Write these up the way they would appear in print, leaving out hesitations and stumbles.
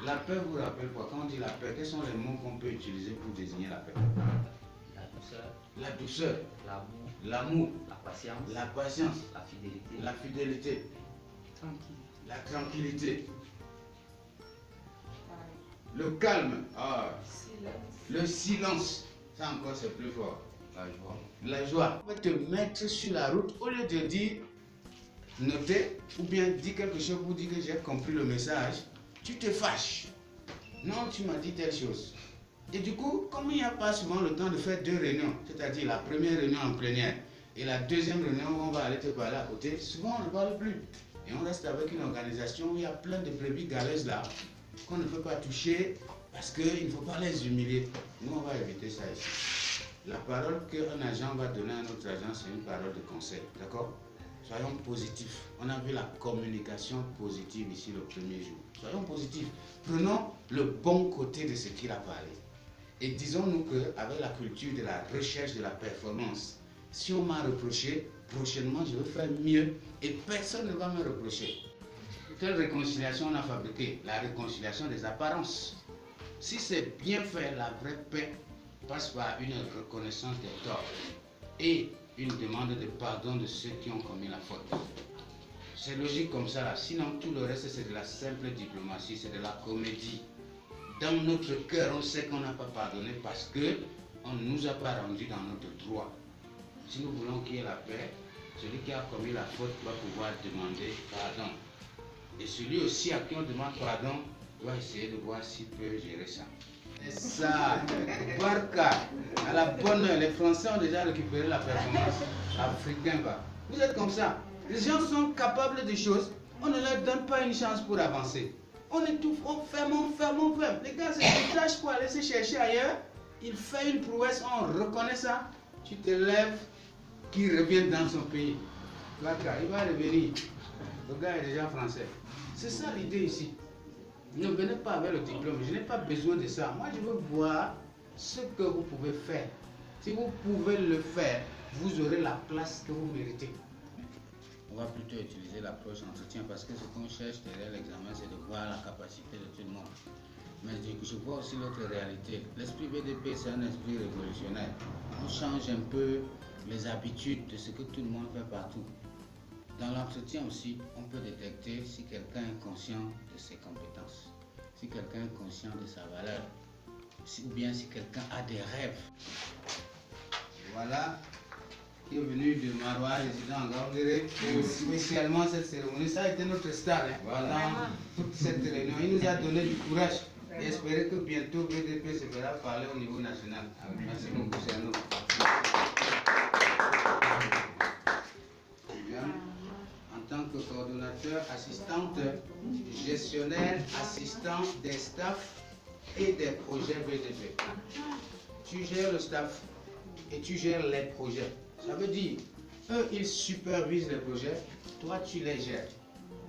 La paix vous rappelle quoi? Quand on dit la paix, quels sont les mots qu'on peut utiliser pour désigner la paix? La douceur. La douceur. L'amour. L'amour. La patience. La patience. La fidélité. La fidélité. Tranquille. La tranquillité. Le calme. Ah. Le silence. Ça encore c'est plus fort. La joie. La joie. On va te mettre sur la route au lieu de dire noter ou bien dire quelque chose pour dire que j'ai compris le message. Tu te fâches. Non, tu m'as dit telle chose. Et du coup, comme il n'y a pas souvent le temps de faire deux réunions, c'est-à-dire la première réunion en plénière et la deuxième réunion où on va aller te parler à côté, souvent on ne parle plus. Et on reste avec une organisation où il y a plein de brebis galeuses là qu'on ne peut pas toucher parce qu'il ne faut pas les humilier. Nous, on va éviter ça ici. La parole qu'un agent va donner à un autre agent, c'est une parole de conseil. D'accord? Soyons positifs. On a vu la communication positive ici le premier jour. Soyons positifs. Prenons le bon côté de ce qu'il a parlé. Et disons-nous qu'avec la culture de la recherche de la performance, si on m'a reproché, prochainement je vais faire mieux et personne ne va me reprocher. Quelle réconciliation on a fabriquée? La réconciliation des apparences. Si c'est bien fait, la vraie paix passe par une reconnaissance des torts et une demande de pardon de ceux qui ont commis la faute. C'est logique comme ça là, sinon tout le reste c'est de la simple diplomatie, c'est de la comédie. Dans notre cœur, on sait qu'on n'a pas pardonné parce qu'on ne nous a pas rendu dans notre droit. Si nous voulons qu'il y ait la paix, celui qui a commis la faute doit pouvoir demander pardon. Et celui aussi à qui on demande pardon doit essayer de voir s'il peut gérer ça. Et ça, Barca, à la bonne heure, les Français ont déjà récupéré la performance africaine. Vous êtes comme ça. Les gens sont capables de choses, on ne leur donne pas une chance pour avancer. On étouffe, on ferme. Les gars, c'est une tâche pour aller se chercher ailleurs. Il fait une prouesse, on reconnaît ça. Tu te lèves, qu'il revienne dans son pays. Barca, il va revenir. Le gars est déjà français. C'est ça l'idée ici. Ne venez pas avec le diplôme, je n'ai pas besoin de ça. Moi, je veux voir ce que vous pouvez faire. Si vous pouvez le faire, vous aurez la place que vous méritez. On va plutôt utiliser l'approche entretien parce que ce qu'on cherche derrière l'examen, c'est de voir la capacité de tout le monde. Mais je vois aussi l'autre réalité. L'esprit BDP, c'est un esprit révolutionnaire. On change un peu les habitudes de ce que tout le monde fait partout. Dans l'entretien aussi, on peut détecter si quelqu'un est conscient de ses compétences, si quelqu'un est conscient de sa valeur, ou bien si quelqu'un a des rêves. Voilà, qui est venu de Marois, résident en Gambéré, pour spécialement cette cérémonie. Ça a été notre star pendant toute cette réunion. Il nous a donné du courage et espérer que bientôt BDP se fera parler au niveau national. Merci beaucoup, c'est à nous. En tant que coordonnateur, assistante, gestionnaire, assistant des staffs et des projets BDP. Tu gères le staff et tu gères les projets. Ça veut dire, eux, ils supervisent les projets, toi, tu les gères.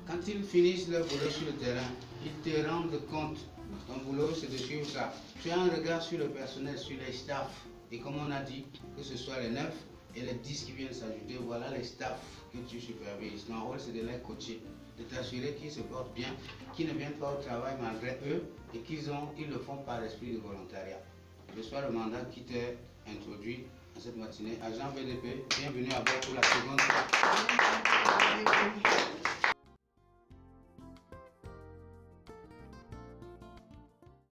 Quand ils finissent leur boulot sur le terrain, ils te rendent compte. Ton boulot, c'est de suivre ça. Tu as un regard sur le personnel, sur les staffs. Et comme on a dit, que ce soit les 9 et les 10 qui viennent s'ajouter, voilà les staffs que tu supervises. Ton rôle, c'est de les coacher, de t'assurer qu'ils se portent bien, qu'ils ne viennent pas au travail malgré eux et qu'ils le font par esprit de volontariat. Je sois le mandat qui t'est introduit en cette matinée. Agent BDP, bienvenue à bord pour la seconde fois.